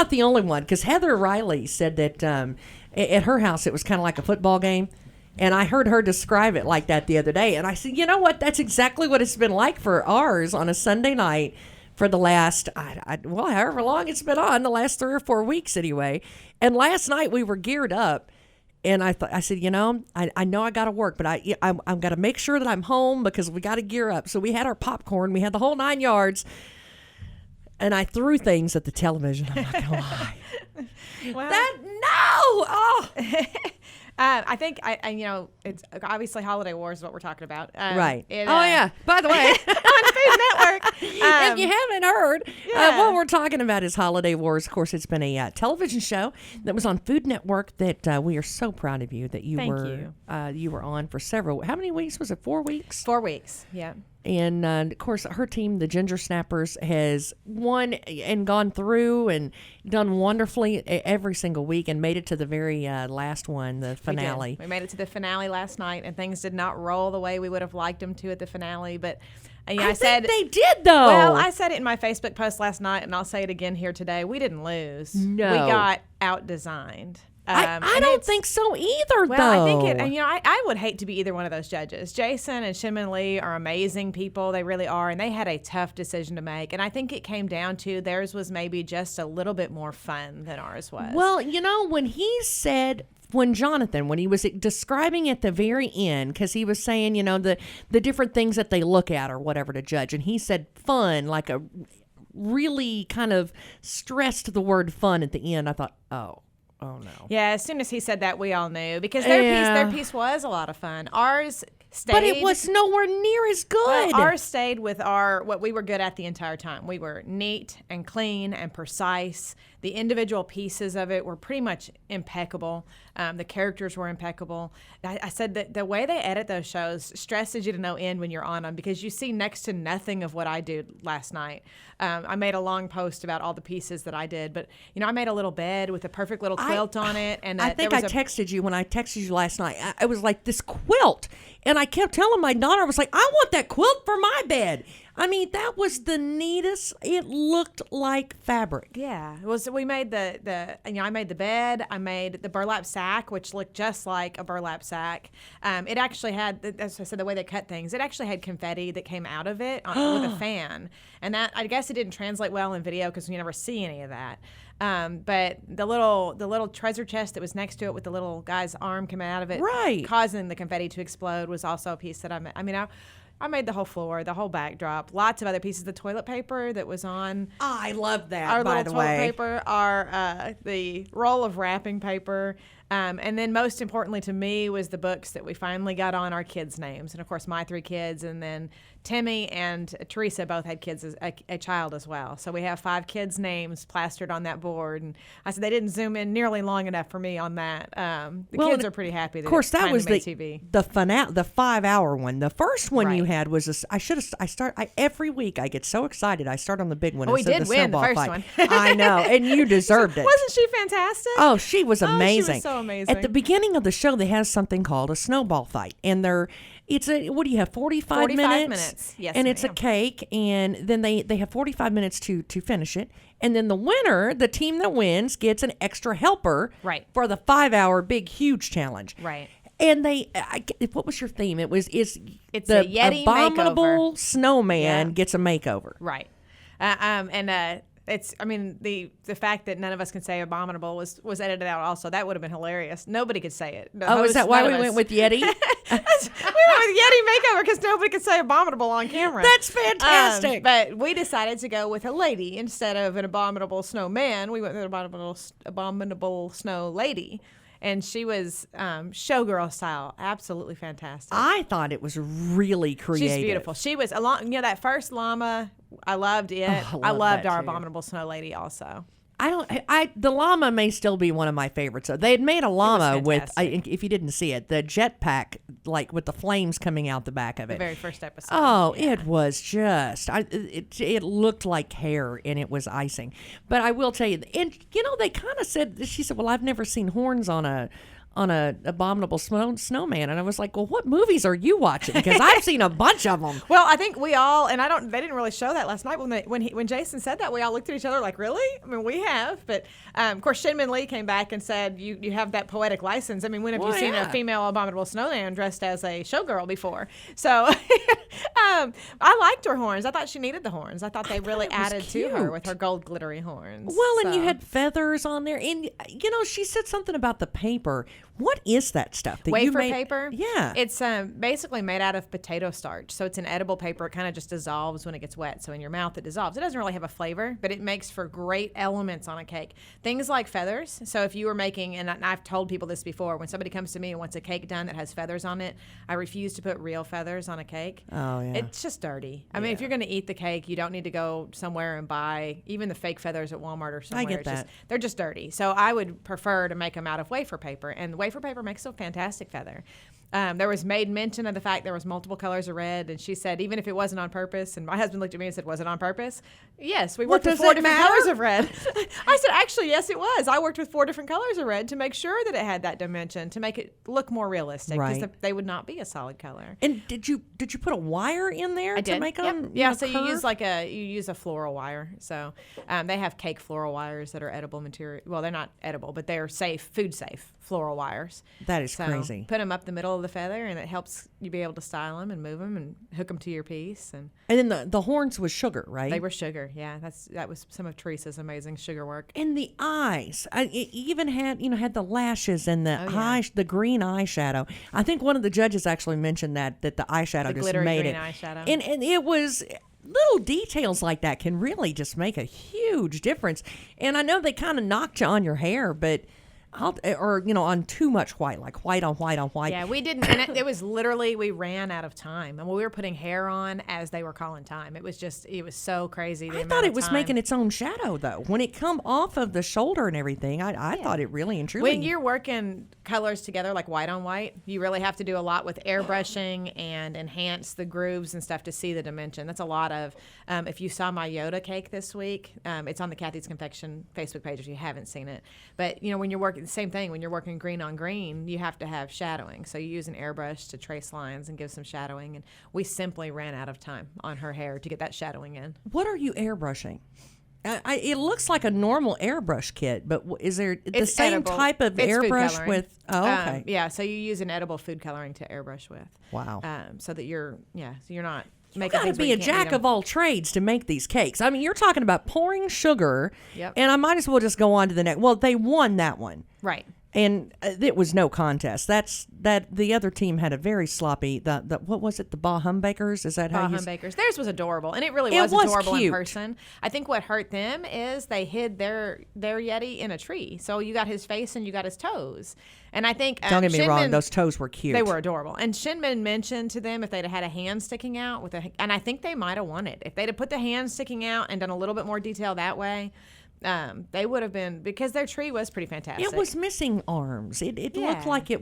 not the only one, because Heather Riley said that at her house it was kind of like a football game. And I heard her describe it like that the other day. And I said, you know what? That's exactly what it's been like for ours on a Sunday night for the last, however long it's been on, the last 3 or 4 weeks anyway. And last night we were geared up. And I said, I know I got to work, but I'm got to make sure that I'm home because we got to gear up. So we had our popcorn. We had the whole 9 yards. And I threw things at the television. I'm not going to lie. Well, Oh. I think it's obviously Holiday Wars is what we're talking about. Right. Yeah. By the way, on Food Network. If you haven't heard, what we're talking about is Holiday Wars. Of course, it's been a television show that was on Food Network that we are so proud of you that you were on for several. How many weeks was it? 4 weeks. 4 weeks. Yeah. And, of course, her team, the Ginger Snappers, has won and gone through and done wonderfully every single week and made it to the very last one, the finale. We made it to the finale last night, and things did not roll the way we would have liked them to at the finale. But I said they did, though. Well, I said it in my Facebook post last night, and I'll say it again here today. We didn't lose. No. We got out-designed. I don't think so either, well, though. I think it, and I would hate to be either one of those judges. Jason and Shinman Lee are amazing people. They really are. And they had a tough decision to make. And I think it came down to theirs was maybe just a little bit more fun than ours was. Well, when Jonathan, when he was describing at the very end, because he was saying, the different things that they look at or whatever to judge. And he said fun, like a really kind of stressed the word fun at the end. I thought, oh no. Yeah, as soon as he said that, we all knew because their piece was a lot of fun. Ours stayed, but it was nowhere near as good. Well, ours stayed with what we were good at the entire time. We were neat and clean and precise. The individual pieces of it were pretty much impeccable. The characters were impeccable. I said that the way they edit those shows stresses you to no end when you're on them because you see next to nothing of what I did last night. I made a long post about all the pieces that I did, but I made a little bed with a perfect little quilt on it. And I think I texted you when I texted you last night. I was like, this quilt. And I kept telling my daughter, I was like, I want that quilt for my bed. I mean, that was the neatest. It looked like fabric. Yeah, it was. We made I made the bed. I made the burlap sack, which looked just like a burlap sack. It actually had, as I said, the way they cut things. It actually had confetti that came out of it with a fan, and that I guess it didn't translate well in video because you never see any of that. But the little treasure chest that was next to it with the little guy's arm coming out of it, right, causing the confetti to explode, was also a piece that I made. I made the whole floor, the whole backdrop, lots of other pieces. The toilet paper that was on. I love that, our by little the way. Toilet paper, the roll of wrapping paper. And then most importantly to me was the books that we finally got on our kids' names. And, of course, my 3 kids. And then Timmy and Teresa both had kids, a child as well. So we have 5 kids' names plastered on that board. And I said they didn't zoom in nearly long enough for me on that. The kids are pretty happy that of course, that was the TV. The 5-hour one. The first one you had was every week I get so excited. I start on the big one. Oh, we did win the first one. I know, and you deserved it. Wasn't she fantastic? Oh, she was amazing. She was so amazing. At the beginning of the show, they have something called a snowball fight, and what do you have, 45 minutes? Yes, and it's a cake, and then they have 45 minutes to finish it, and then the winner, the team that wins, gets an extra helper for the 5-hour big huge challenge. Right. And what was your theme? It's the Yeti abominable makeover. Snowman gets a makeover. Right. It's, the fact that none of us can say abominable was edited out also. That would have been hilarious. Nobody could say it. Is that why we went with Yeti? We went with Yeti makeover because nobody could say abominable on camera. That's fantastic. But we decided to go with a lady instead of an abominable snowman. We went with an abominable snow lady. And she was showgirl style, absolutely fantastic. I thought it was really creative. She's beautiful. She was that first llama. I loved it. I loved our abominable snow lady also. The llama may still be one of my favorites. They had made a llama with, if you didn't see it, the jetpack, like with the flames coming out the back of it. The very first episode. Oh, yeah. It was just, it looked like hair and it was icing. But I will tell you, and they kind of said, she said, well, I've never seen horns on a on a abominable snowman, and I was like, well, what movies are you watching? Because I've seen a bunch of them. Well, I think we all, and they didn't really show that last night when Jason said that. We all looked at each other like, really? I mean, we have, but of course, Shinmin Lee came back and said, you have that poetic license. I mean, when have you seen a female abominable snowman dressed as a showgirl before? So I liked her horns. I thought she needed the horns. I thought they really added to her with her gold glittery horns. Well, and you had feathers on there, and she said something about the paper. What is that stuff? Wafer paper? Yeah. It's basically made out of potato starch. So it's an edible paper. It kind of just dissolves when it gets wet. So in your mouth, it dissolves. It doesn't really have a flavor, but it makes for great elements on a cake. Things like feathers. So if you were making, and I've told people this before, when somebody comes to me and wants a cake done that has feathers on it, I refuse to put real feathers on a cake. Oh, yeah. It's just dirty. I mean, if you're going to eat the cake, you don't need to go somewhere and buy even the fake feathers at Walmart or somewhere. I get that. They're just dirty. So I would prefer to make them out of wafer paper. And wafer paper makes a fantastic feather. There was made mention of the fact there was multiple colors of red, and she said even if it wasn't on purpose, and my husband looked at me and said, was it on purpose? Yes, we worked with 4 different colors of red. I said, actually, yes, it was. I worked with 4 different colors of red to make sure that it had that dimension, to make it look more realistic, because they would not be a solid color. And did you put a wire in there to make them? Yeah, so you use a floral wire. So they have cake floral wires that are edible material. Well, they're not edible, but they're safe, food safe floral wires. That is crazy. Put them up the middle of the feather, and it helps you be able to style them and move them and hook them to your piece. And then the horns was sugar, right? They were sugar. Yeah, that was some of Teresa's amazing sugar work. And the eyes, it even had the lashes and the green eyeshadow. I think one of the judges actually mentioned that the eyeshadow just made it. Eyeshadow. And it was. Little details like that can really just make a huge difference. And I know they kind of knocked you on your hair, but on too much white, like white on white on white. Yeah, we didn't. And it was literally, we ran out of time. And we were putting hair on as they were calling time. It was so crazy. I thought it was making its own shadow, though. When it come off of the shoulder and everything, I thought it really and truly. When you're working colors together, like white on white, you really have to do a lot with airbrushing and enhance the grooves and stuff to see the dimension. That's a lot of, if you saw my Yoda cake this week, it's on the Cathy's Confection Facebook page if you haven't seen it. But, when you're working, the same thing, when you're working green on green, you have to have shadowing. So you use an airbrush to trace lines and give some shadowing. And we simply ran out of time on her hair to get that shadowing in. What are you airbrushing? It looks like a normal airbrush kit, but is there the same edible type of airbrush with? Oh, okay. Yeah, so you use an edible food coloring to airbrush with. Wow. So that you're not. You got to be a jack of all trades to make these cakes. I mean, you're talking about pouring sugar, and I might as well just go on to the next. Well, they won that one, right? And it was no contest. The other team had a very sloppy. What was it? The Bah Hum Bakers? Is that how you? Bah Hum Bakers. Theirs was adorable, and it was adorable cute in person. I think what hurt them is they hid their Yeti in a tree. So you got his face and you got his toes. And I think don't get me wrong, those toes were cute. They were adorable. And Shinmin mentioned to them if they'd had a hand sticking out and I think they might have won it if they'd have put the hand sticking out and done a little bit more detail that way. They would have been, because their tree was pretty fantastic. It was missing arms. It looked like he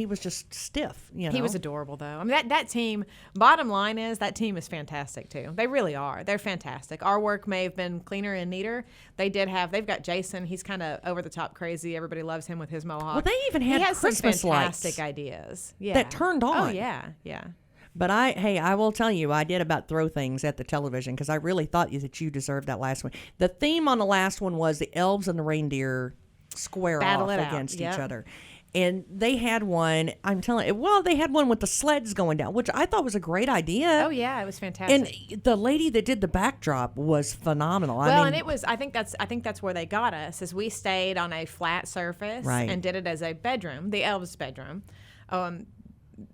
was just stiff. He was adorable, though. I mean, that team, bottom line is, that team is fantastic, too. They really are. They're fantastic. Our work may have been cleaner and neater. They've got Jason. He's kind of over the top crazy. Everybody loves him with his mohawk. Well, they even had Christmas some fantastic ideas. Yeah. That turned on. Oh, yeah. But I will tell you, I did about throw things at the television because I really thought that you deserved that last one. The theme on the last one was the elves and the reindeer square off against each other. And they had one, I'm telling you, they had one with the sleds going down, which I thought was a great idea. Oh, yeah, it was fantastic. And the lady that did the backdrop was phenomenal. And it was, I think that's where they got us, is we stayed on a flat surface and did it as a bedroom, the elves' bedroom.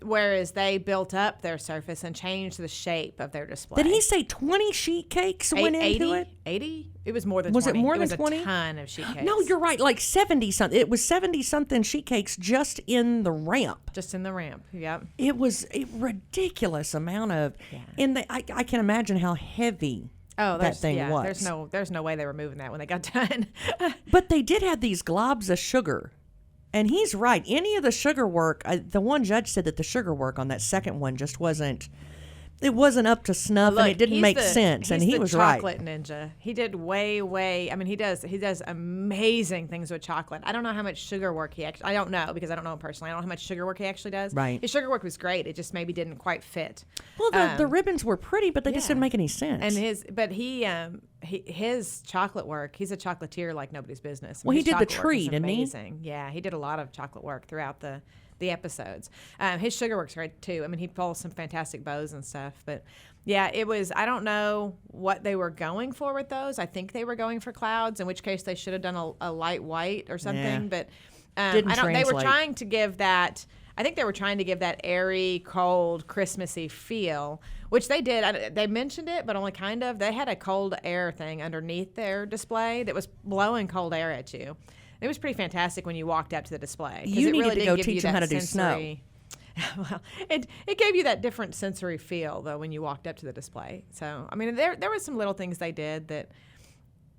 Whereas they built up their surface and changed the shape of their display. Did he say 20 sheet cakes went into it? 80? It was more than 20. Was it more than 20? It was a ton of sheet cakes. No, you're right. Like 70-something. It was 70-something sheet cakes just in the ramp. Just in the ramp, yep. It was a ridiculous amount of... Yeah. And I can imagine how heavy... that thing was. There's no way they were moving that when they got done. But they did have these globs of sugar. And he's right. Any of the sugar work, the one judge said that the sugar work on that second one just wasn't, it wasn't up to snuff, Look, and it didn't he's make the- sense, and he's he the was right. chocolate ninja. He did way. I mean, he does amazing things with chocolate. I don't know how much sugar work he actually. I don't know because I don't know him personally. I don't know how much sugar work he actually does. Right. His sugar work was great. It just maybe didn't quite fit. Well, the ribbons were pretty, but they just yeah. didn't make any sense. And his chocolate work. He's a chocolatier like nobody's business. Well, he His did the chocolate work tree, is didn't he? amazing. Yeah, he did a lot of chocolate work throughout the episodes. His sugar work's great too. I mean, he pulls some fantastic bows and stuff. But yeah, it was. I don't know what they were going for with those. I think they were going for clouds, in which case they should have done a light white or something. Yeah. But Didn't I don't. They were translate. trying to give that. I think they were trying to give that airy, cold, Christmassy feel, which they did. They mentioned it, but only kind of. They had a cold air thing underneath their display that was blowing cold air at you. It was pretty fantastic when you walked up to the display. 'Cause You it needed really to did go give teach you them how that to do snow. sensory- Well, it gave you that different sensory feel though when you walked up to the display. So I mean, there was some little things they did that,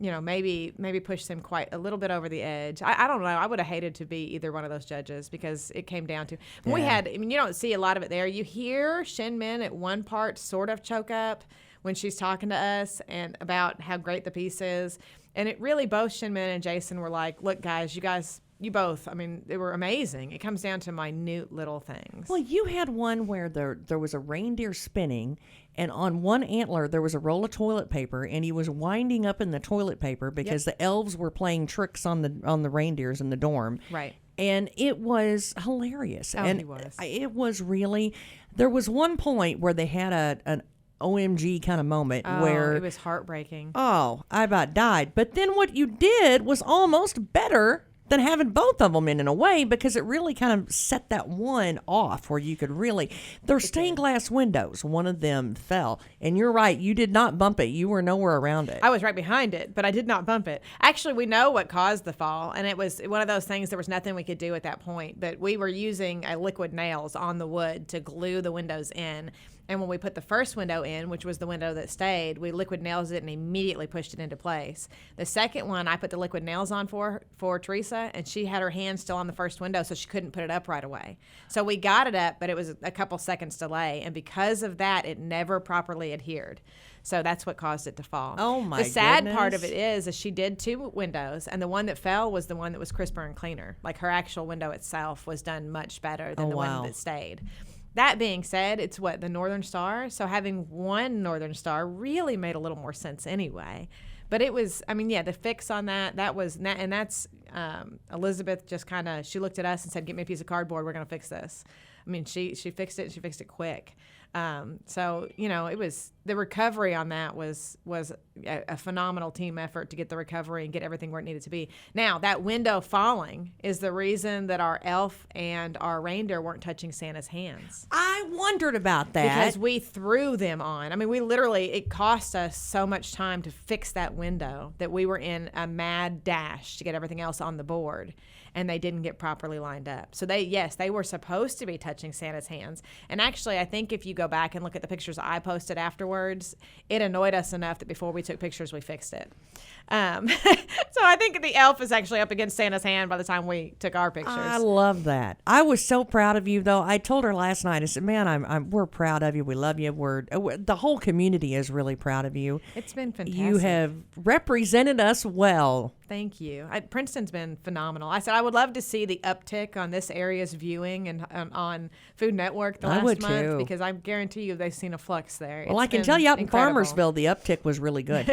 maybe pushed them quite a little bit over the edge. I don't know. I would have hated to be either one of those judges because it came down to we Yeah. had. I mean, you don't see a lot of it there. You hear Shin Min at one part sort of choke up when she's talking to us and about how great the piece is, and it really both Shin Min and Jason were like, "Look, guys, you both. I mean, they were amazing. It comes down to minute little things." Well, you had one where there was a reindeer spinning, and on one antler there was a roll of toilet paper, and he was winding up in the toilet paper because the elves were playing tricks on the reindeers in the dorm. Right. And it was hilarious. Oh, and he was. It was really. There was one point where they had an OMG kind of moment where it was heartbreaking. I about died. But then what you did was almost better than having both of them in a way, because it really kind of set that one off where you could really. They're stained glass windows. One of them fell, and you're right. You did not bump it. You were nowhere around it. I was right behind it, but I did not bump it. Actually, we know what caused the fall, and it was one of those things. There was nothing we could do at that point, but we were using liquid nails on the wood to glue the windows in. And when we put the first window in, which was the window that stayed, we liquid nails it and immediately pushed it into place. The second one, I put the liquid nails on for Teresa, and she had her hand still on the first window, so she couldn't put it up right away. So we got it up, but it was a couple seconds delay, and because of that, it never properly adhered. So that's what caused it to fall. Oh, my The sad part of goodness. it is she did two windows, and the one that fell was the one that was crisper and cleaner. Like her actual window itself was done much better than the wow. one that stayed. That being said, it's the Northern Star. So having one Northern Star really made a little more sense anyway. But it was, the fix on that was, and that's Elizabeth just kind of, she looked at us and said, "Get me a piece of cardboard. We're going to fix this." I mean, she fixed it. She fixed it quick. So it was, the recovery on that was a phenomenal team effort to get the recovery and get everything where it needed to be. Now that window falling is the reason that our elf and our reindeer weren't touching Santa's hands. I wondered about that. Because we threw them on. I mean, it cost us so much time to fix that window that we were in a mad dash to get everything else on the board, and they didn't get properly lined up. So they were supposed to be touching Santa's hands. And actually, I think if you go back and look at the pictures I posted afterwards, it annoyed us enough that before we took pictures, we fixed it. So I think the elf is actually up against Santa's hand by the time we took our pictures. I love that. I was so proud of you, though. I told her last night. I said, "Man, we're proud of you. We love you. The whole community is really proud of you. It's been fantastic. You have represented us well." Thank you. Princeton's been phenomenal. I said I would love to see the uptick on this area's viewing and on Food Network the I last would month too. because I guarantee you they've seen a flux there. Well, It's I can been tell you out in incredible. Farmersville, the uptick was really good.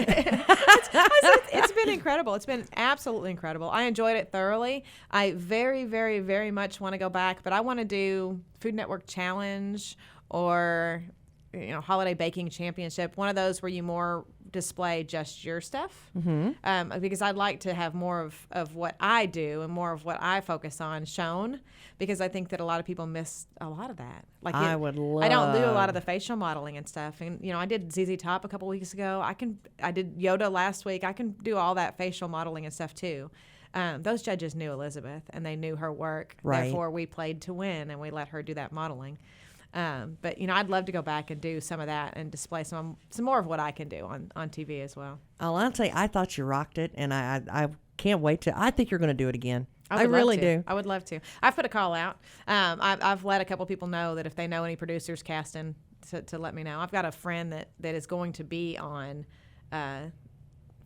It's been incredible. It's been absolutely incredible. I enjoyed it thoroughly. I very, very, very much want to go back, but I want to do Food Network Challenge or Holiday Baking Championship, one of those where you more display just your stuff, because I'd like to have more of what I do and more of what I focus on shown, because I think that a lot of people miss a lot of that. Like I would love. I don't do a lot of the facial modeling and stuff, and I did ZZ Top a couple weeks ago. I did Yoda last week. I can do all that facial modeling and stuff too. Those judges knew Elizabeth and they knew her work. Right. Therefore, we played to win and we let her do that modeling. But I'd love to go back and do some of that and display some more of what I can do on TV as well. I'll tell you, I thought you rocked it, and I can't wait to. I think you're going to do it again. I I really love to. do. I would love to. I've put a call out. I've let a couple people know that if they know any producers casting, to let me know. I've got a friend that is going to be on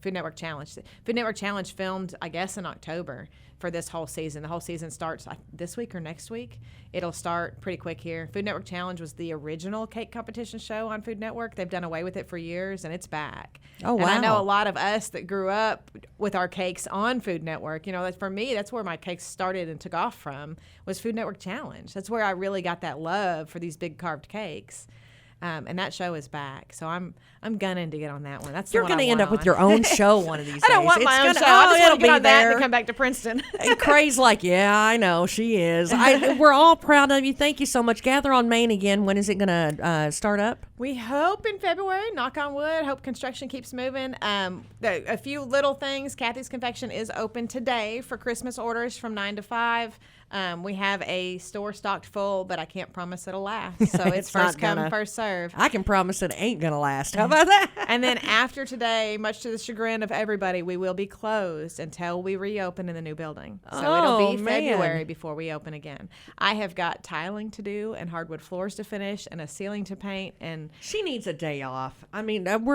Food Network Challenge. Food Network Challenge filmed, I guess, in October for this whole season. The whole season starts this week or next week. It'll start pretty quick here. Food Network Challenge was the original cake competition show on Food Network. They've done away with it for years, and it's back. Oh, wow. And I know a lot of us that grew up with our cakes on Food Network, for me, that's where my cakes started and took off from, was Food Network Challenge. That's where I really got that love for these big carved cakes. And that show is back, so I'm gunning to get on that one. That's You're going to end up with your own show one of these days. I don't want my own show. I just want to get on that and come back to Princeton. And Cray's like, yeah, I know, she is. We're all proud of you. Thank you so much. Gather on Main again. When is it going to start up? We hope in February, knock on wood. Hope construction keeps moving. A few little things. Cathy's Confection is open today for Christmas orders from 9 to 5. We have a store stocked full, but I can't promise it'll last. So it's first come, first serve. I can promise it ain't going to last. How about that? And then after today, much to the chagrin of everybody, we will be closed until we reopen in the new building. So it'll be February before we open again. I have got tiling to do and hardwood floors to finish and a ceiling to paint. And she needs a day off. I mean, I'm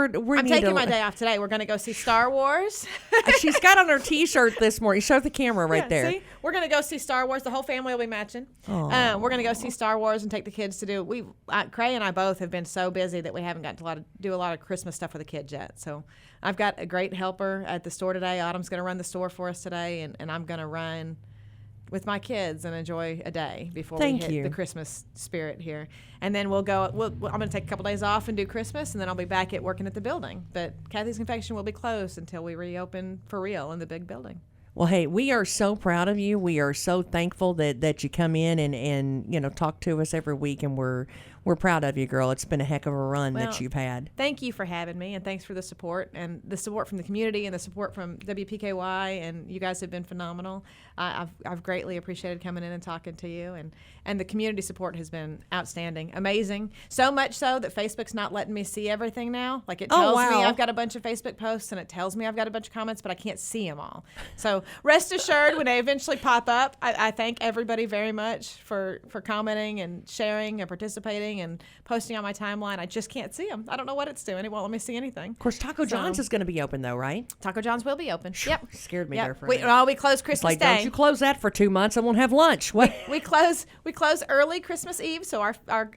taking my day off today. We're going to go see Star Wars. She's got on her T-shirt this morning. Show the camera right there. See? We're going to go see Star Wars. The whole family will be matching. We're going to go see Star Wars and take the kids to do. Cray and I both have been so busy that we haven't gotten to do a lot of Christmas stuff with the kids yet. So I've got a great helper at the store today. Autumn's going to run the store for us today, and I'm going to run with my kids and enjoy a day before we hit the Christmas spirit here. And then I'm going to take a couple days off and do Christmas, and then I'll be back at working at the building. But Cathy's Confection will be closed until we reopen for real in the big building. Well, hey, we are so proud of you. We are so thankful that you come in and talk to us every week, and we're proud of you, girl. It's been a heck of a run that you've had. Thank you for having me, and thanks for the support from the community and the support from WPKY, and you guys have been phenomenal. I've greatly appreciated coming in and talking to you, and the community support has been outstanding, amazing. So much so that Facebook's not letting me see everything now. Like it tells me I've got a bunch of Facebook posts, and it tells me I've got a bunch of comments, but I can't see them all. So rest assured, when they eventually pop up, I thank everybody very much for commenting and sharing and participating and posting on my timeline. I just can't see them. I don't know what it's doing. It won't let me see anything. Of course, Taco John's is going to be open though, right? Taco John's will be open. Yep. Scared me there for a minute. We close Christmas Day. Don't you close that for 2 months. I won't have lunch. What? We close early Christmas Eve, so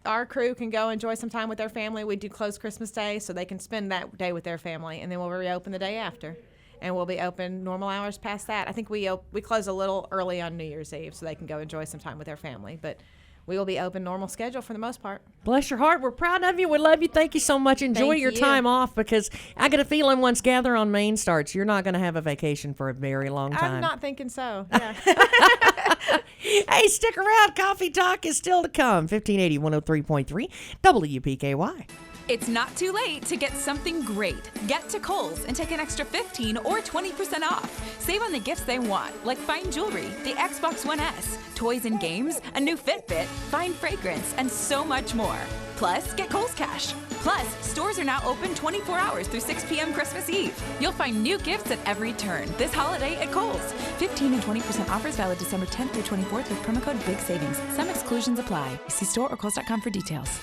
our crew can go enjoy some time with their family. We do close Christmas Day so they can spend that day with their family, and then we'll reopen the day after. And we'll be open normal hours past that. I think we close a little early on New Year's Eve so they can go enjoy some time with their family. But we will be open normal schedule for the most part. Bless your heart. We're proud of you. We love you. Thank you so much. Enjoy your time off, because I get a feeling once Gather on Main starts, you're not going to have a vacation for a very long time. I'm not thinking so. Yeah. Hey, stick around. Coffee Talk is still to come. 1580 103.3 WPKY. It's not too late to get something great. Get to Kohl's and take an extra 15 or 20% off. Save on the gifts they want, like fine jewelry, the Xbox One S, toys and games, a new Fitbit, fine fragrance, and so much more. Plus, get Kohl's Cash. Plus, stores are now open 24 hours through 6 p.m. Christmas Eve. You'll find new gifts at every turn this holiday at Kohl's. 15 and 20% offers valid December 10th through 24th with promo code BIG SAVINGS. Some exclusions apply. See store or Kohls.com for details.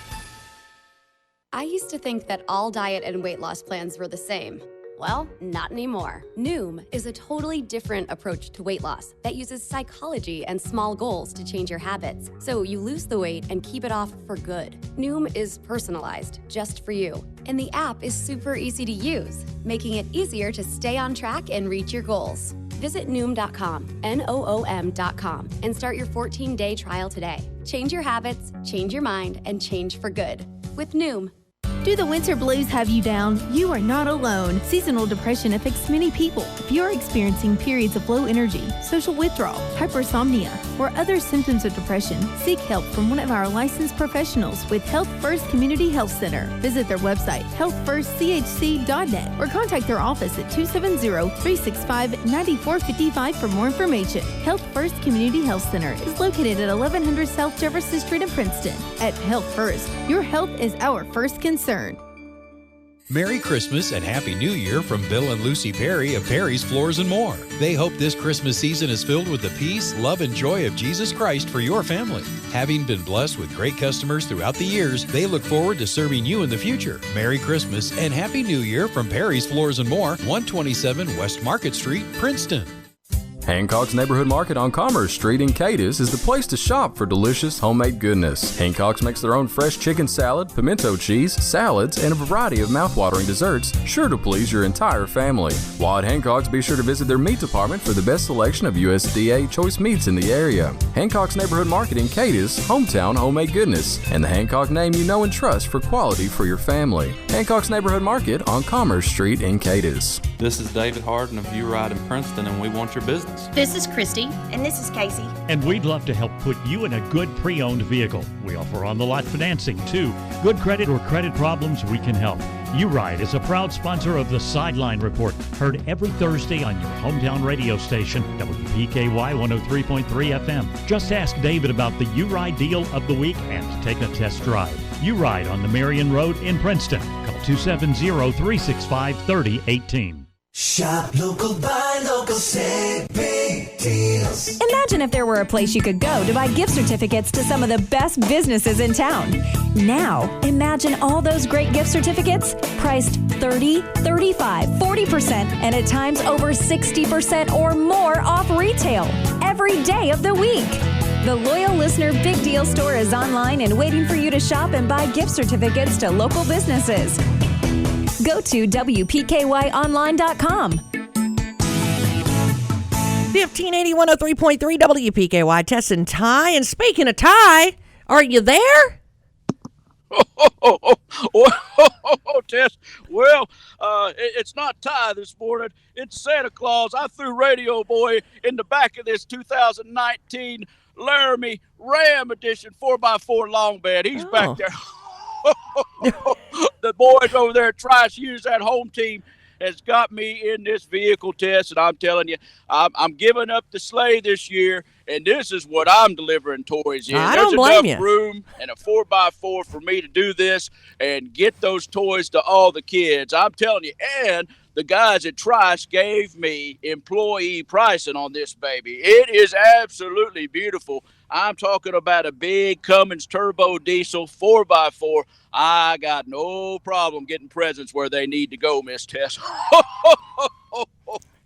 I used to think that all diet and weight loss plans were the same. Well, not anymore. Noom is a totally different approach to weight loss that uses psychology and small goals to change your habits, so you lose the weight and keep it off for good. Noom is personalized just for you, and the app is super easy to use, making it easier to stay on track and reach your goals. Visit Noom.com, Noom.com, and start your 14-day trial today. Change your habits, change your mind, and change for good with Noom. Do the winter blues have you down? You are not alone. Seasonal depression affects many people. If you're experiencing periods of low energy, social withdrawal, hypersomnia, or other symptoms of depression, seek help from one of our licensed professionals with Health First Community Health Center. Visit their website, healthfirstchc.net, or contact their office at 270-365-9455 for more information. Health First Community Health Center is located at 1100 South Jefferson Street in Princeton. At Health First, your health is our first concern. Merry Christmas and Happy New Year from Bill and Lucy Perry of Perry's Floors and More. They hope this Christmas season is filled with the peace, love, and joy of Jesus Christ for your family. Having been blessed with great customers throughout the years, they look forward to serving you in the future. Merry Christmas and Happy New Year from Perry's Floors and More, 127 West Market Street, Princeton. Hancock's Neighborhood Market on Commerce Street in Cadiz is the place to shop for delicious homemade goodness. Hancock's makes their own fresh chicken salad, pimento cheese, salads, and a variety of mouthwatering desserts, sure to please your entire family. While at Hancock's, be sure to visit their meat department for the best selection of USDA choice meats in the area. Hancock's Neighborhood Market in Cadiz, hometown homemade goodness, and the Hancock name you know and trust for quality for your family. Hancock's Neighborhood Market on Commerce Street in Cadiz. This is David Harden of U-Ride in Princeton, and we want your business. This is Christy. And this is Casey. And we'd love to help put you in a good pre-owned vehicle. We offer on-the-lot financing, too. Good credit or credit problems, we can help. U-Ride is a proud sponsor of the Sideline Report, heard every Thursday on your hometown radio station, WPKY 103.3 FM. Just ask David about the U-Ride deal of the week and take a test drive. U-Ride on the Marion Road in Princeton. Call 270-365-3018. Shop local, buy local, save big deals. Imagine if there were a place you could go to buy gift certificates to some of the best businesses in town. Now, imagine all those great gift certificates priced 30, 35, 40%, and at times over 60% or more off retail every day of the week. The Loyal Listener Big Deal Store is online and waiting for you to shop and buy gift certificates to local businesses. Go to WPKYonline.com. 1580 103.3 WPKY, Tess and Ty. And speaking of Ty, are you there? Tess. Well, it's not Ty this morning. It's Santa Claus. I threw Radio Boy in the back of this 2019 Laramie Ram Edition 4x4 long bed. He's back there. The boys over there at Tri-Shoes, that home team, has got me in this vehicle, Test, and I'm telling you, I'm giving up the sleigh this year, and this is what I'm delivering toys in. There's enough room and a 4x4 for me to do this and get those toys to all the kids. I'm telling you, and the guys at Trice gave me employee pricing on this baby. It is absolutely beautiful. I'm talking about a big Cummins turbo diesel 4x4. I got no problem getting presents where they need to go, Miss Tess.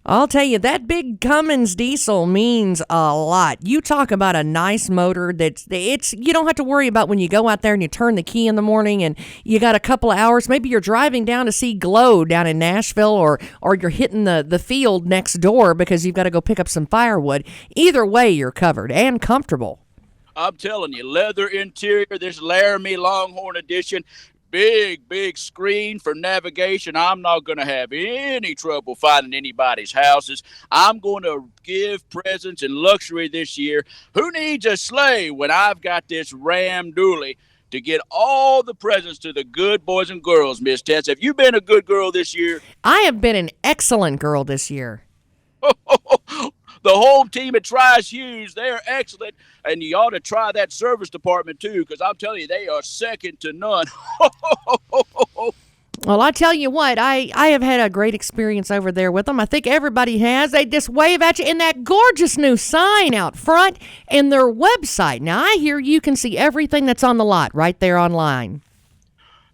I'll tell you, that big Cummins diesel means a lot. You talk about a nice motor you don't have to worry about when you go out there and you turn the key in the morning and you got a couple of hours. Maybe you're driving down to see Glow down in Nashville or you're hitting the field next door because you've got to go pick up some firewood. Either way, you're covered and comfortable. I'm telling you, leather interior, this Laramie Longhorn Edition, big screen for navigation. I'm not going to have any trouble finding anybody's houses. I'm going to give presents in luxury this year. Who needs a sleigh when I've got this Ram Dually to get all the presents to the good boys and girls, Miss Tess? Have you been a good girl this year? I have been an excellent girl this year. The whole team at Tri-Shoes, they're excellent, and you ought to try that service department too, because I'm telling you, they are second to none. Well, I tell you what, I have had a great experience over there with them. I think everybody has. They just wave at you in that gorgeous new sign out front and their website. Now, I hear you can see everything that's on the lot right there online.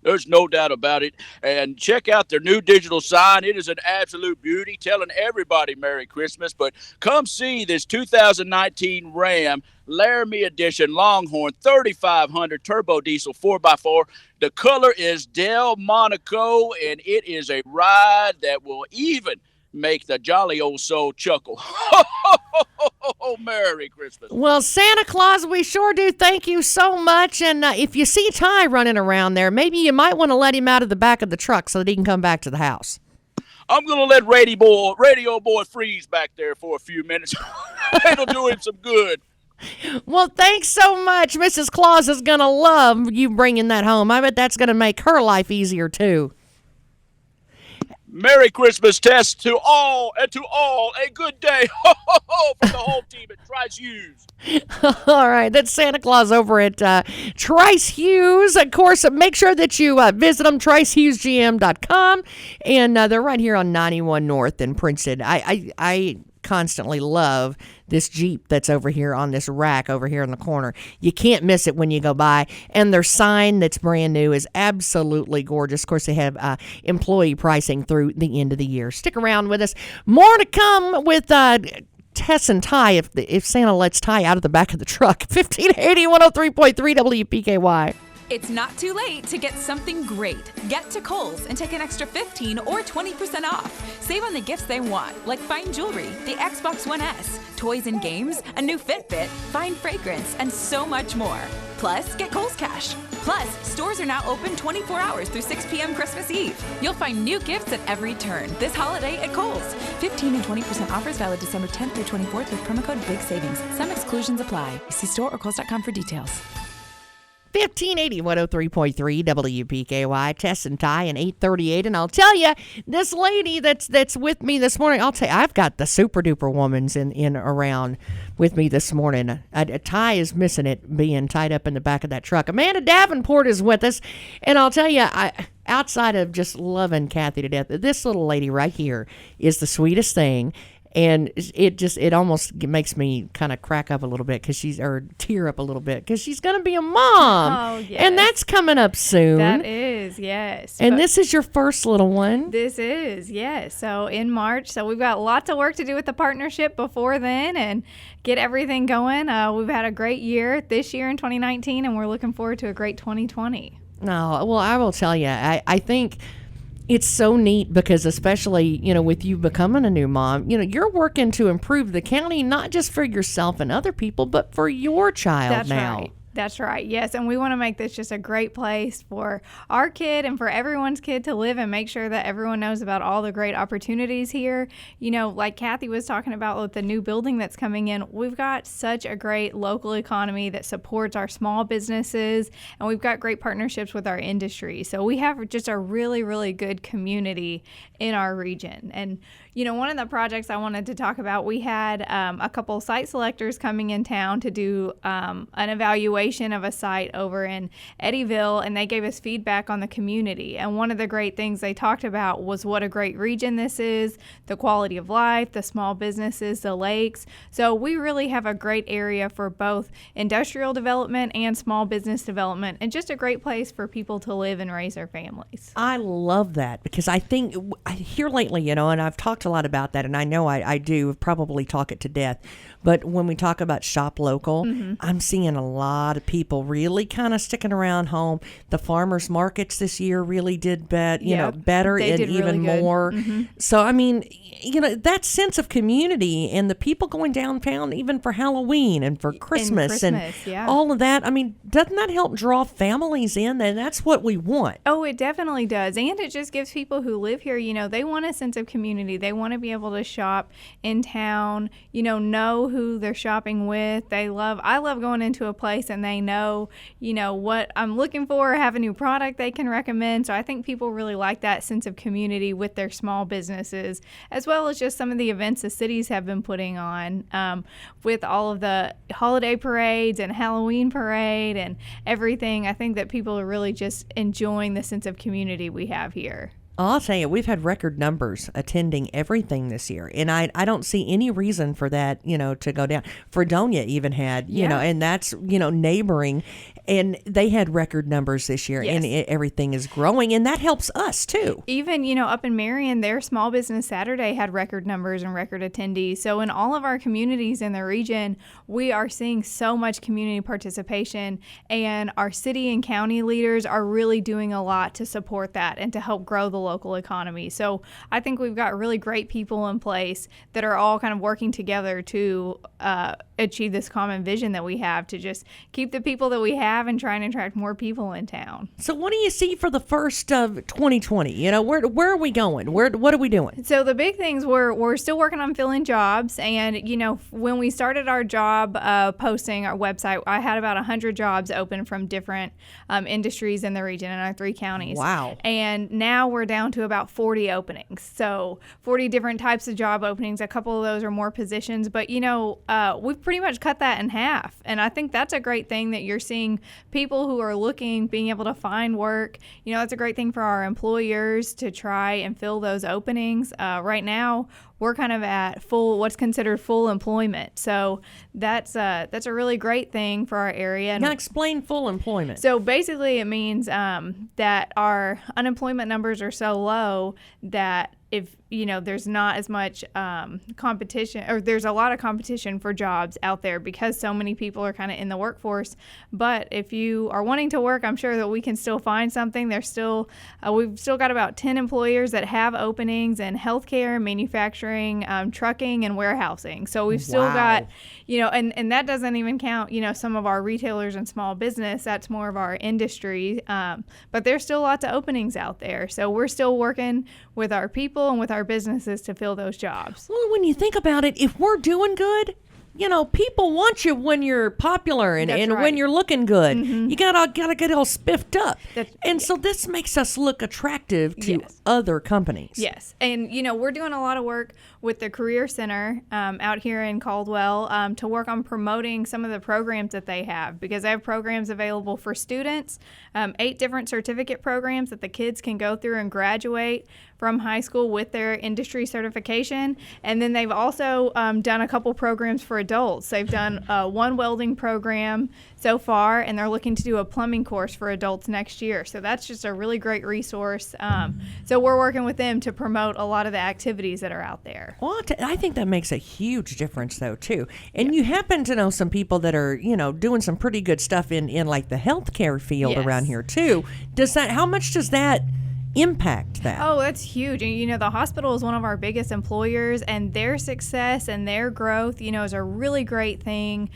There's no doubt about it. And check out their new digital sign. It is an absolute beauty, telling everybody Merry Christmas. But come see this 2019 Ram Laramie Edition Longhorn 3500 Turbo Diesel 4x4. The color is Del Monaco, and it is a ride that will even make the jolly old soul chuckle. Merry Christmas. Well, Santa Claus, we sure do thank you so much. And if you see Ty running around there, maybe you might want to let him out of the back of the truck so that he can come back to the house. I'm going to let Radio Boy freeze back there for a few minutes. It'll do him some good. Well, thanks so much. Mrs. Claus is going to love you bringing that home. I bet that's going to make her life easier, too. Merry Christmas, Tess, to all a good day. Ho, ho, ho, from the whole team at Trice Hughes. All right, that's Santa Claus over at Trice Hughes. Of course, make sure that you visit them, tricehughesgm.com, and they're right here on 91 North in Princeton. I constantly love this Jeep that's over here on this rack over here in the corner. You can't miss it when you go by. And their sign that's brand new is absolutely gorgeous. Of course, they have employee pricing through the end of the year. Stick around with us. More to come with Tess and Ty if Santa lets Ty out of the back of the truck. 1580 103.3 WPKY. It's not too late to get something great. Get to Kohl's and take an extra 15 or 20% off. Save on the gifts they want, like fine jewelry, the Xbox One S, toys and games, a new Fitbit, fine fragrance, and so much more. Plus, get Kohl's Cash. Plus, stores are now open 24 hours through 6 p.m. Christmas Eve. You'll find new gifts at every turn this holiday at Kohl's. 15 and 20% offers valid December 10th through 24th with promo code BIG SAVINGS. Some exclusions apply. See store or Kohl's.com for details. 1580 103.3 WPKY, Tess and Ty, and 838. And I'll tell you, this lady that's with me this morning, I've got the super duper womans in around with me this morning. Ty is missing it being tied up in the back of that truck. Amanda Davenport is with us. And I'll tell you, outside of just loving Cathy to death, this little lady right here is the sweetest thing. And it almost makes me kind of crack up a little bit or tear up a little bit because she's going to be a mom. Oh, yes. And that's coming up soon. That is, yes. And this is your first little one. This is, yes. So in March. So we've got lots of work to do with the partnership before then and get everything going. We've had a great year this year in 2019, and we're looking forward to a great 2020. No, well, I will tell you, I think it's so neat because especially, with you becoming a new mom, you're working to improve the county, not just for yourself and other people, but for your child. That's now. Right. That's right. Yes. And we want to make this just a great place for our kid and for everyone's kid to live and make sure that everyone knows about all the great opportunities here. Like Cathy was talking about with the new building that's coming in, we've got such a great local economy that supports our small businesses, and we've got great partnerships with our industry. So we have just a really, really good community in our region. And, one of the projects I wanted to talk about, we had a couple site selectors coming in town to do an evaluation of a site over in Eddyville, and they gave us feedback on the community. And one of the great things they talked about was what a great region this is, the quality of life, the small businesses, the lakes. So we really have a great area for both industrial development and small business development, and just a great place for people to live and raise their families. I love that because I think here lately, and I've talked a lot about that, and I know I do probably talk it to death, but when we talk about shop local, I'm seeing a lot of people really kind of sticking around home. The farmers markets this year really did better and even really more. So I mean, that sense of community and the people going downtown even for Halloween and for Christmas and all of that, I mean, doesn't that help draw families in? And that's what we want. Oh, it definitely does. And it just gives people who live here, they want a sense of community. They want to be able to shop in town, know who they're shopping with. I love going into a place and they know, what I'm looking for, have a new product they can recommend. So I think people really like that sense of community with their small businesses, as well as just some of the events the cities have been putting on with all of the holiday parades and Halloween parade and everything. I think that people are really just enjoying the sense of community we have here. I'll tell you, we've had record numbers attending everything this year, and I don't see any reason for that, to go down. Fredonia even had, and that's, neighboring, and they had record numbers this year, and everything is growing, and that helps us too. Even, up in Marion, their Small Business Saturday had record numbers and record attendees. So in all of our communities in the region, we are seeing so much community participation, and our city and county leaders are really doing a lot to support that and to help grow the local economy. So I think we've got really great people in place that are all kind of working together to achieve this common vision that we have to just keep the people that we have and try and attract more people in town. So what do you see for the first of 2020? You know, where are we going? What are we doing? So the big things, we're still working on filling jobs. And, you know, when we started our job posting, our website, I had about 100 jobs open from different industries in the region in our 3 counties. Wow. And now we're down to about 40 openings. So 40 different types of job openings. A couple of those are more positions. But, you know, we've pretty much cut that in half. And I think that's a great thing that you're seeing people who are looking, being able to find work. You know, that's a great thing for our employers to try and fill those openings. Right now, we're kind of at what's considered full employment. So that's a really great thing for our area. Now explain full employment. So basically it means that our unemployment numbers are so low that if, you know, there's not as much competition, or there's a lot of competition for jobs out there because so many people are kind of in the workforce. But if you are wanting to work, I'm sure that we can still find something. There's still, we've still got about 10 employers that have openings in healthcare, manufacturing, trucking, and warehousing. So we've still got, you know, and that doesn't even count, you know, some of our retailers and small business. That's more of our industry. But there's still lots of openings out there. So we're still working with our people and with our businesses to fill those jobs. Well, when you think about it, if we're doing good, you know, people want you when you're popular and right. when you're looking good. Mm-hmm. You gotta get all spiffed up. So this makes us look attractive to other companies. Yes. And, you know, we're doing a lot of work with the Career Center out here in Caldwell to work on promoting some of the programs that they have, because they have programs available for students, 8 different certificate programs that the kids can go through and graduate from high school with their industry certification. And then they've also done a couple programs for adults. They've done one welding program so far, and they're looking to do a plumbing course for adults next year. So that's just a really great resource. So we're working with them to promote a lot of the activities that are out there. Well, I think that makes a huge difference, though, too. And you happen to know some people that are, you know, doing some pretty good stuff in like the healthcare field around here, too. How much does that impact that? Oh, that's huge. And, you know, the hospital is one of our biggest employers, and their success and their growth, you know, is a really great thing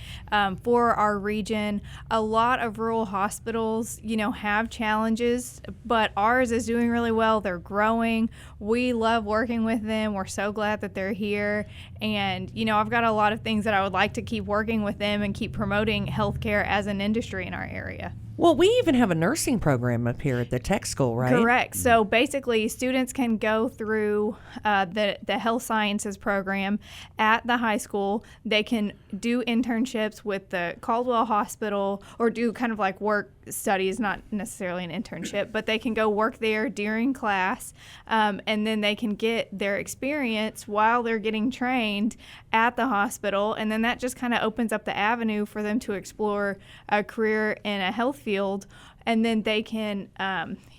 for our region. A lot of rural hospitals, you know, have challenges, but ours is doing really well. They're growing. We love working with them. We're so glad that they're here. And, you know, I've got a lot of things that I would like to keep working with them and keep promoting healthcare as an industry in our area. Well, we even have a nursing program up here at the tech school, right? Correct. So basically, students can go through the health sciences program at the high school. They can do internships with the Caldwell Hospital, or do kind of like work studies, not necessarily an internship, but they can go work there during class, and then they can get their experience while they're getting trained at the hospital, and then that just kind of opens up the avenue for them to explore a career in a health field, and then they can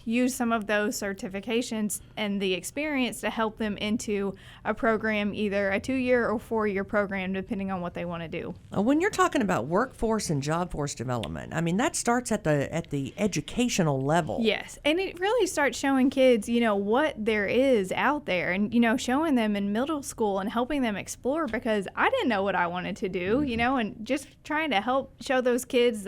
use some of those certifications and the experience to help them into a program, either a 2-year or 4-year program, depending on what they want to do. When you're talking about workforce and job force development, I mean, that starts at the educational level. Yes, and it really starts showing kids, you know, what there is out there, and, you know, showing them in middle school and helping them explore, because I didn't know what I wanted to do, you know, and just trying to help show those kids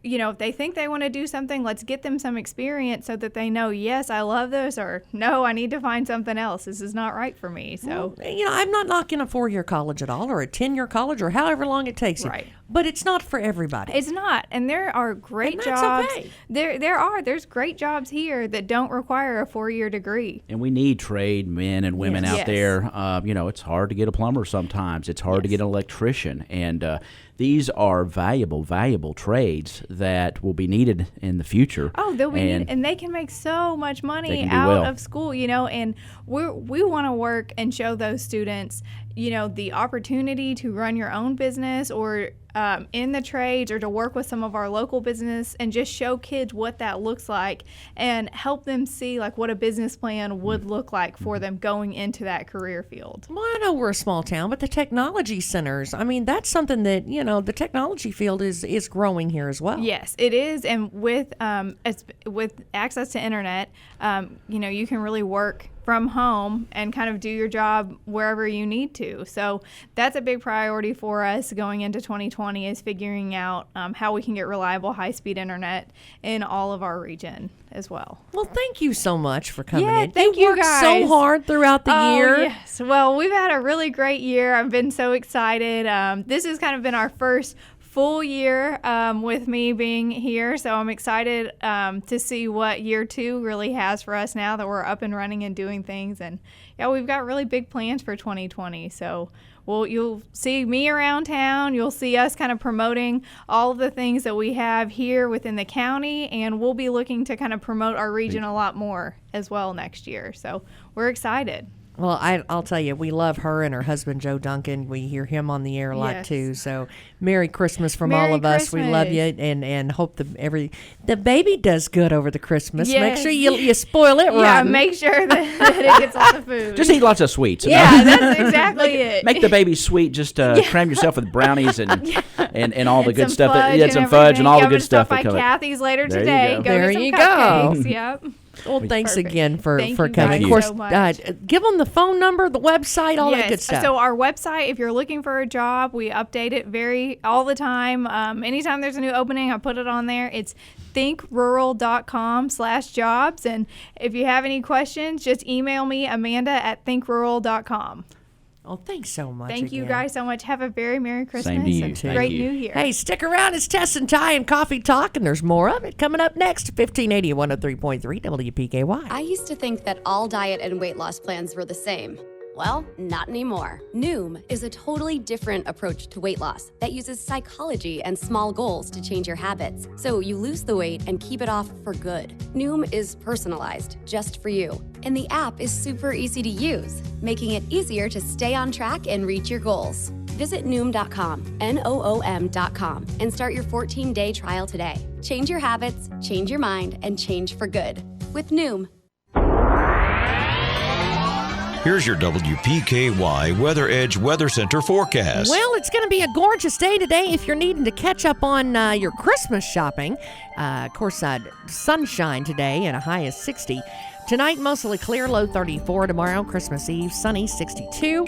you know, if they think they want to do something, let's get them some experience so that they know, yes, I love this, or no, I need to find something else. This is not right for me. So, well, you know, I'm not knocking a 4-year college at all, or a 10-year college, or however long it takes you. Right. But it's not for everybody. It's not. And there are great and jobs. Okay. There's great jobs here that don't require a 4-year degree. And we need trade men and women out there. You know, it's hard to get a plumber sometimes. It's hard to get an electrician. And these are valuable trades that will be needed in the future. Oh, they'll be needed, and they can make so much money out of school, you know, and we want to work and show those students, you know, the opportunity to run your own business, or in the trades, or to work with some of our local business, and just show kids what that looks like and help them see like what a business plan would look like for them going into that career field. Well, I know we're a small town, but the technology centers, I mean, that's something that, you know, the technology field is growing here as well. Yes, it is. And with access to internet, you know, you can really work from home and kind of do your job wherever you need to. So that's a big priority for us going into 2020 is figuring out how we can get reliable high-speed internet in all of our region as well. Well, thank you so much for coming in. Thank you worked guys. so hard throughout the year. Yes. Well, we've had a really great year. I've been so excited. This has kind of been our first full year with me being here, so I'm excited to see what year 2 really has for us now that we're up and running and doing things. And yeah, we've got really big plans for 2020. So you'll see me around town. You'll see us kind of promoting all of the things that we have here within the county, and we'll be looking to kind of promote our region a lot more as well next year. So we're excited. Well, I'll tell you, we love her and her husband, Joe Duncan. We hear him on the air a lot, too. So, Merry Christmas from all of us. We love you and hope the baby does good over the Christmas. Yes. Make sure you spoil it right. Yeah, make sure that it gets all the food. Just eat lots of sweets. Yeah, that's exactly it. Make the baby sweet. Just cram yourself with brownies and all the good stuff. Some and fudge and all the good stuff. stuff. By Kathy's later There today. you go. Go There get some you cupcakes. go. Yep. Well, thanks again for Thank coming. you Of course, so much. give them the phone number, the website, all that good stuff. So our website, if you're looking for a job, we update it all the time. Anytime there's a new opening, I put it on there. It's thinkrural.com/jobs. And if you have any questions, just email me, Amanda@thinkrural.com. Oh, thanks so much. Thank you again. guys so much. Have a very Merry Christmas. Same to you. And Thank great you. New Year. Hey, stick around. It's Tess and Ty and Coffee Talk, and there's more of it coming up next. 1580 103.3 WPKY. I used to think that all diet and weight loss plans were the same. Well, not anymore. Noom is a totally different approach to weight loss that uses psychology and small goals to change your habits, so you lose the weight and keep it off for good. Noom is personalized just for you, and the app is super easy to use, making it easier to stay on track and reach your goals. Visit Noom.com, Noom.com, and start your 14-day trial today. Change your habits, change your mind, and change for good with Noom. Here's your WPKY Weather Edge Weather Center forecast. Well, it's going to be a gorgeous day today if you're needing to catch up on your Christmas shopping. Of course, sunshine today and a high of 60. Tonight, mostly clear, low 34. Tomorrow, Christmas Eve, sunny, 62.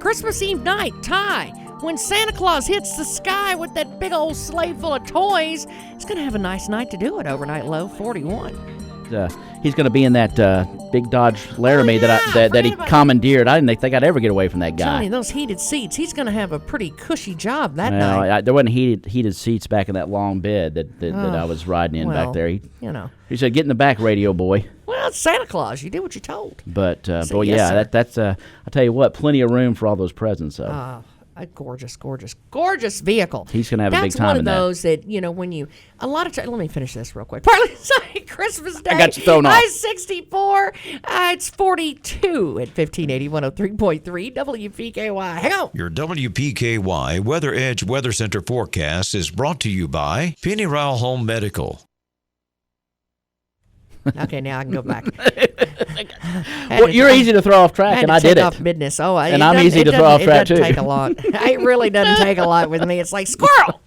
Christmas Eve night, Ty, when Santa Claus hits the sky with that big old sleigh full of toys, he's going to have a nice night to do it. Overnight low, 41. He's going to be in that big Dodge Laramie that he commandeered. I didn't think I'd ever get away from that guy. Tony, those heated seats. He's going to have a pretty cushy job that night. There wasn't heated seats back in that long bed that I was riding in back there. He said, "Get in the back, radio boy." Well, it's Santa Claus. You did what you're told. But boy, yes, yeah, that's I tell you what, plenty of room for all those presents. So. A gorgeous vehicle. He's going to have a big time in that. That's one of those that, when you, a lot of times, let me finish this real quick. Partly sunny Christmas Day. I got you thrown off. High 64. It's 42 at 1580 103.3 WPKY. Hang on. Your WPKY Weather Edge Weather Center forecast is brought to you by Penny Rowell Home Medical. Okay, now I can go back. Well, you're easy to throw off track, and I did it. Off business. And I'm easy to throw off track, too. It doesn't take a lot. It really doesn't take a lot with me. It's like, squirrel!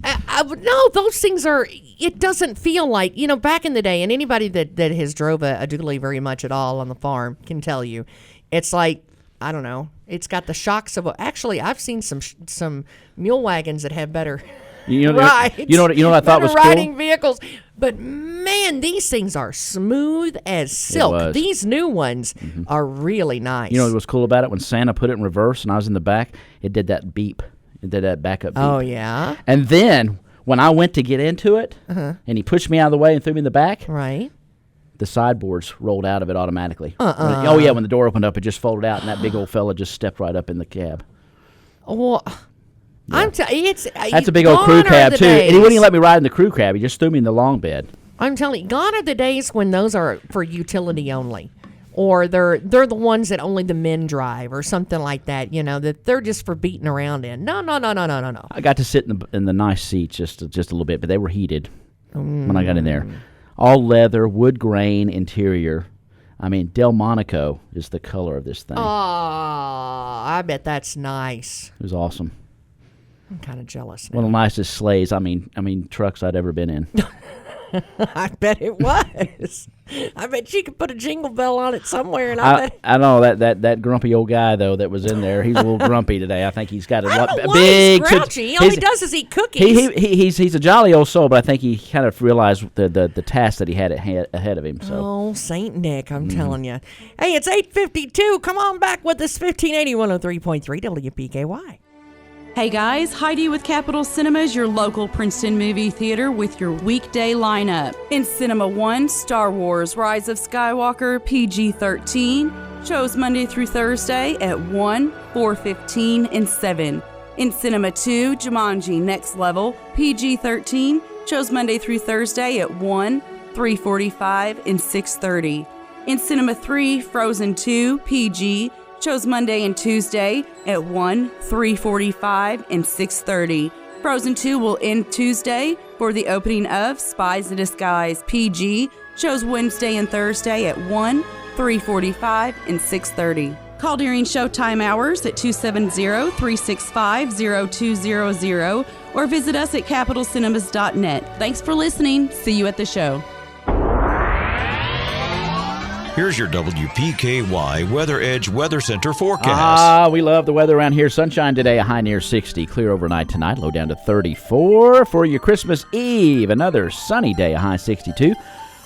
No, those things are, it doesn't feel like, back in the day, and anybody that has drove a dually very much at all on the farm can tell you, it's like, I don't know, it's got the shocks of, actually, I've seen some mule wagons that have better... rides. You know what I thought was cool? Riding vehicles. But man, these things are smooth as silk. These new ones are really nice. You know what was cool about it? When Santa put it in reverse and I was in the back, it did that beep. It did that backup beep. Oh, yeah? And then when I went to get into it and he pushed me out of the way and threw me in the back, right? The sideboards rolled out of it automatically. Oh, yeah, when the door opened up, it just folded out and that big old fella just stepped right up in the cab. Well... Yeah. That's a big old crew cab, too. And he wouldn't even let me ride in the crew cab. He just threw me in the long bed. I'm telling you, gone are the days when those are for utility only. Or they're the ones that only the men drive or something like that, that they're just for beating around in. No. I got to sit in the nice seats just a little bit, but they were heated when I got in there. All leather, wood grain interior. I mean, Delmonico is the color of this thing. Oh, I bet that's nice. It was awesome. I'm kind of jealous now. One of the nicest sleighs, trucks I'd ever been in. I bet it was. I bet you could put a jingle bell on it somewhere, and I know that grumpy old guy though that was in there. He's a little grumpy today. I think he's got a big. He's grouchy. All he does is eat cookies. He's a jolly old soul, but I think he kind of realized the task that he had ahead of him. So. Oh, Saint Nick, I'm telling you. Hey, it's 8:52. Come on back with us, 1580 103.3 WPKY. Hey guys, Heidi with Capitol Cinemas, your local Princeton movie theater with your weekday lineup. In Cinema 1, Star Wars Rise of Skywalker, PG-13, shows Monday through Thursday at 1, 4:15, and 7. In Cinema 2, Jumanji Next Level, PG-13, shows Monday through Thursday at 1, 3:45, and 6:30. In Cinema 3, Frozen 2, PG, shows Monday and Tuesday at 1, 3:45, and 6:30. Frozen 2 will end Tuesday for the opening of Spies in Disguise PG, shows Wednesday and Thursday at 1, 3:45, and 6:30. Call during showtime hours at 270-365-0200 or visit us at capitalcinemas.net. Thanks for listening. See you at the show. Here's your WPKY Weather Edge Weather Center forecast. We love the weather around here. Sunshine today, a high near 60. Clear overnight tonight, low down to 34. For your Christmas Eve, another sunny day, a high 62.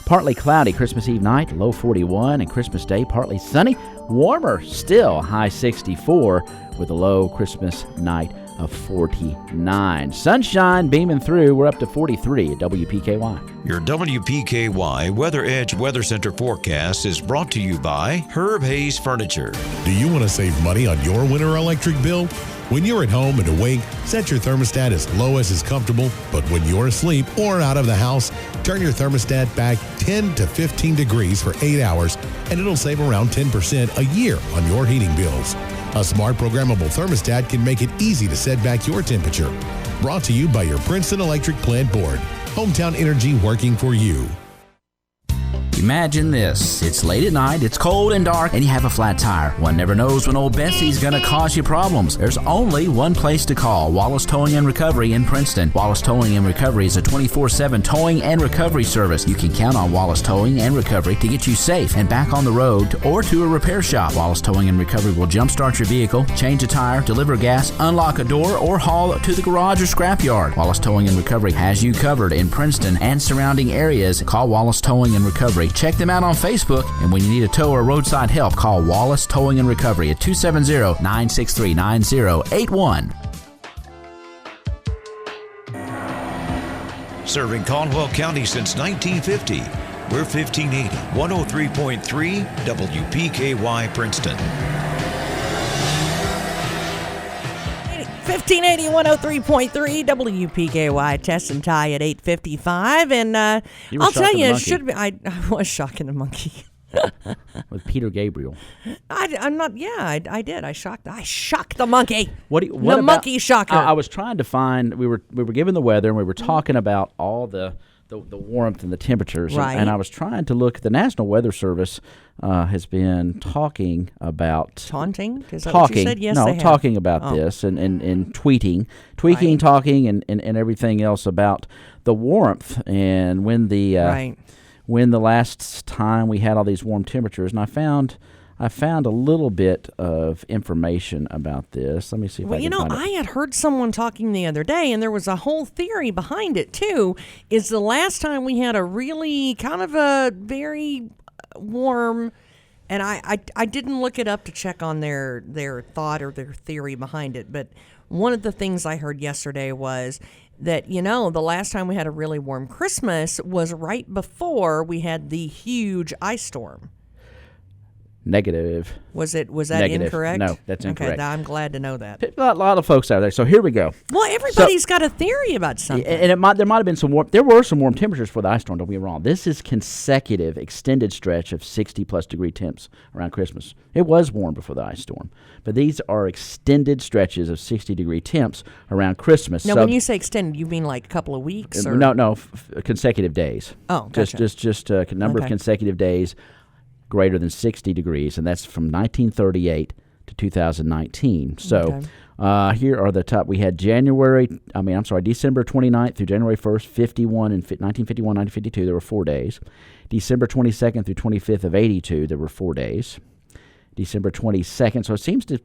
Partly cloudy Christmas Eve night, low 41. And Christmas Day, partly sunny. Warmer still, high 64 with a low Christmas night of 49. Sunshine beaming through. We're up to 43 at WPKY. Your WPKY Weather Edge Weather Center forecast is brought to you by Herb Hayes Furniture. Do you want to save money on your winter electric bill? When you're at home and awake, set your thermostat as low as is comfortable, but when you're asleep or out of the house, turn your thermostat back 10 to 15 degrees for 8 hours, and it'll save around 10% a year on your heating bills. A smart programmable thermostat can make it easy to set back your temperature. Brought to you by your Princeton Electric Plant Board. Hometown Energy working for you. Imagine this. It's late at night, it's cold and dark, and you have a flat tire. One never knows when old Bessie's going to cause you problems. There's only one place to call, Wallace Towing and Recovery in Princeton. Wallace Towing and Recovery is a 24/7 towing and recovery service. You can count on Wallace Towing and Recovery to get you safe and back on the road or to a repair shop. Wallace Towing and Recovery will jumpstart your vehicle, change a tire, deliver gas, unlock a door, or haul to the garage or scrapyard. Wallace Towing and Recovery has you covered in Princeton and surrounding areas. Call Wallace Towing and Recovery. Check them out on Facebook, and when you need a tow or roadside help, call Wallace Towing and Recovery at 270-963-9081. Serving Caldwell County since 1950. We're 1580, 103.3 WPKY Princeton. 1580 103.3 WPKY. Test and tie at 8:55, and I'll tell you, it should be. I was shocking the monkey with Peter Gabriel. I'm not. Yeah, I did. I shocked the monkey. What about, monkey shocker? I was trying to find. We were given the weather, and we were talking about all the warmth and the temperatures, right. and I was trying to look. The National Weather Service has been talking about taunting. Is that what you said? Yes, they have. Talking about this and tweeting, right. Talking, and everything else about the warmth and when the last time we had all these warm temperatures. And I found a little bit of information about this. Let me see if I can find it. I had heard someone talking the other day, and there was a whole theory behind it, too, is the last time we had a really kind of a very warm, and I didn't look it up to check on their thought or their theory behind it, but one of the things I heard yesterday was that, the last time we had a really warm Christmas was right before we had the huge ice storm. Negative. Was that negative. Incorrect? No, that's incorrect. Okay, I'm glad to know that. A lot of folks out there. So here we go. Well, everybody's got a theory about something. And there might have been some warm. There were some warm temperatures for the ice storm. Don't get me wrong. This is consecutive, extended stretch of 60+ degree temps around Christmas. It was warm before the ice storm, but these are extended stretches of 60 degree temps around Christmas. Now, when you say extended, you mean like a couple of weeks? Or? No, consecutive days. Oh, gotcha. Just a number of consecutive days greater than 60 degrees, and that's from 1938 to 2019. So here are the top. We had December 29th through January 1st, 1951, 1952, there were 4 days. December 22nd through 25th of 82, there were 4 days. December 22nd, so it seems to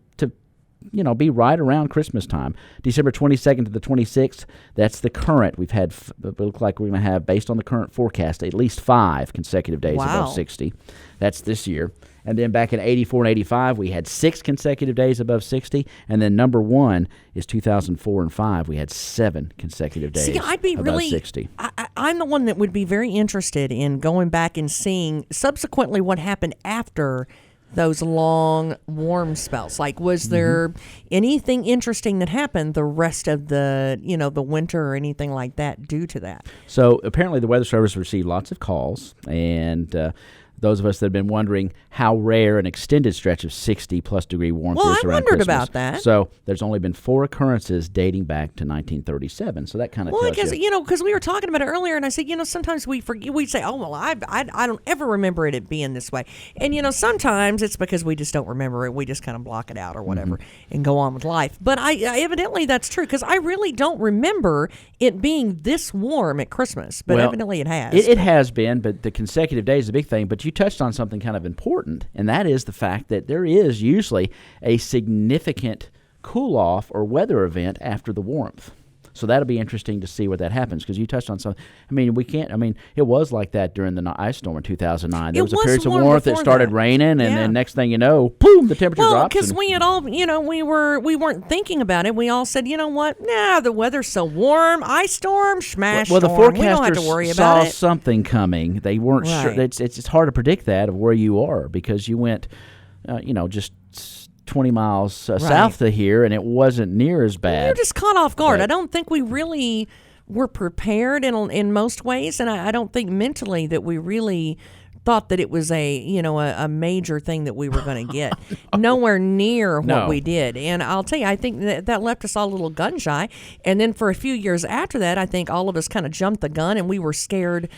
be right around Christmas time. December 22nd to the 26th, that's the current. We've had, it looks like we're going to have, based on the current forecast, at least 5 consecutive days above 60. That's this year. And then back in 84 and 85, we had 6 consecutive days above 60. And then number 1 is 2004 and 5. We had 7 consecutive days above 60. I'm the one that would be very interested in going back and seeing subsequently what happened after those long warm spells. Like, was there anything interesting that happened the rest of the winter or anything like that due to that? So apparently the Weather Service received lots of calls, and those of us that have been wondering how rare an extended stretch of 60-plus degree warmth is around Christmas. Well, I wondered about that. So there's only been 4 occurrences dating back to 1937. So that kind of tells you. Because we were talking about it earlier, and I said, sometimes we forget. We say, oh, well, I don't ever remember it being this way. And, sometimes it's because we just don't remember it. We just kind of block it out or whatever and go on with life. But evidently that's true, because I really don't remember it being this warm at Christmas. But evidently it has. It has been, but the consecutive days is a big thing. But you touched on something kind of important, and that is the fact that there is usually a significant cool-off or weather event after the warmth. So that'll be interesting to see where that happens, because you touched on something. It was like that during the ice storm in 2009. There was a period of warmth that started raining, and then next thing you know, boom, the temperature drops. Well, because we had all, we weren't thinking about it. We all said, you know what? Nah, the weather's so warm. Ice storm, smash storm. The forecasters we don't have to worry about saw something coming. They weren't sure. It's hard to predict that of where you are, because you went, just 20 miles south of here, and it wasn't near as bad. You're just caught off guard. I don't think we really were prepared in most ways, and I don't think mentally that we really thought that it was a major thing that we were going to get. Nowhere near what we did. And I'll tell you, I think that left us all a little gun shy. And then for a few years after that, I think all of us kind of jumped the gun, and we were scared,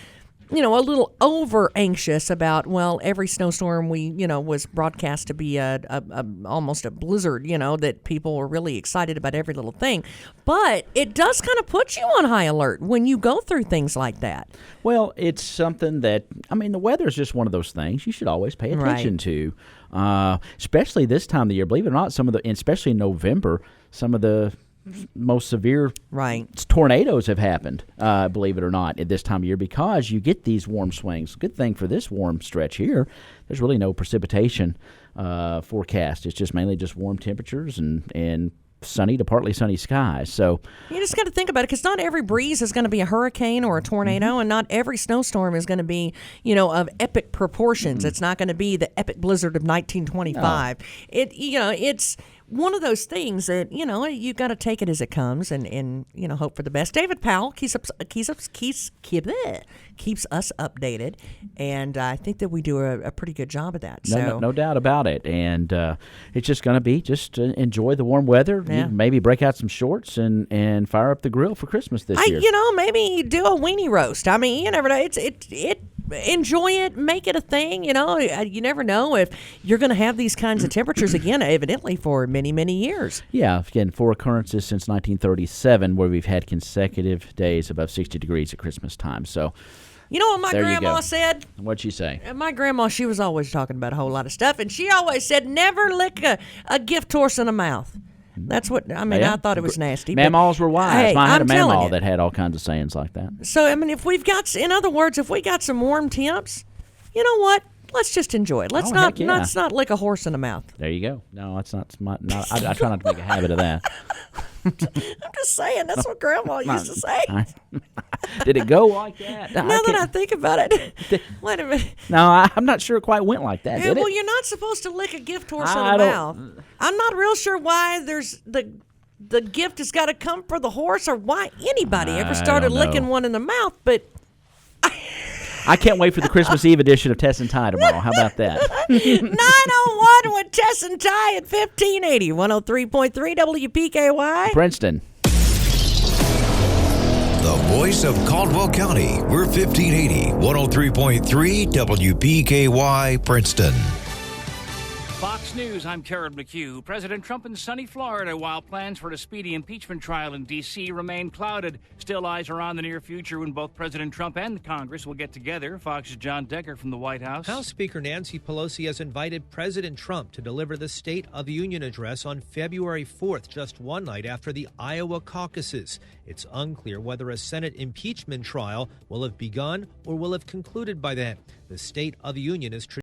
a little over anxious about, every snowstorm was broadcast to be almost a blizzard, that people were really excited about every little thing. But it does kind of put you on high alert when you go through things like that. Well, it's something that, the weather is just one of those things you should always pay attention to, especially this time of the year. Believe it or not, especially in November, some of the most severe tornadoes have happened, believe it or not, at this time of year, because you get these warm swings. Good thing for this warm stretch here, there's really no precipitation forecast. It's just mainly just warm temperatures and sunny to partly sunny skies. So you just got to think about it, because not every breeze is going to be a hurricane or a tornado, and not every snowstorm is going to be, of epic proportions. It's not going to be the epic blizzard of 1925. It's one of those things that, you got to take it as it comes and hope for the best. David Powell keeps us updated, and I think that we do a pretty good job of that. No doubt about it. And it's just going to be enjoy the warm weather. Yeah. Maybe break out some shorts and fire up the grill for Christmas this year. Maybe do a weenie roast. You never know. It enjoy it, make it a thing. You never know if you're going to have these kinds of temperatures again, evidently for many, many years. Yeah, again, 4 occurrences since 1937 where we've had consecutive days above 60 degrees at Christmas time. So, you know what my grandma said? What'd she say? My grandma, she was always talking about a whole lot of stuff, and she always said, never lick a gift horse in the mouth. That's what, I thought it was nasty. Mamaws were wise. Hey, I had a mamaw that had all kinds of sayings like that. So, if we got some warm temps, you know what? Let's just enjoy it. Let's not lick a horse in the mouth. There you go. No, that's not I try not to make a habit of that. I'm just saying, that's what Grandma used to say. Did it go like that? Now that I think about it. Wait a minute. No, I'm not sure it quite went like that, did it? Well, you're not supposed to lick a gift horse in the mouth. I'm not real sure why there's the gift has got to come for the horse, or why anybody ever started licking one in the mouth, but I can't wait for the Christmas Eve edition of Tess and Ty tomorrow. How about that? 901 with Tess and Ty at 1580, 103.3 WPKY. Princeton. The voice of Caldwell County. We're 1580, 103.3 WPKY, Princeton. Fox News, I'm Karen McHugh. President Trump in sunny Florida, while plans for a speedy impeachment trial in D.C. remain clouded. Still, eyes are on the near future when both President Trump and Congress will get together. Fox's John Decker from the White House. House Speaker Nancy Pelosi has invited President Trump to deliver the State of the Union address on February 4th, just one night after the Iowa caucuses. It's unclear whether a Senate impeachment trial will have begun or will have concluded by then. The State of the Union is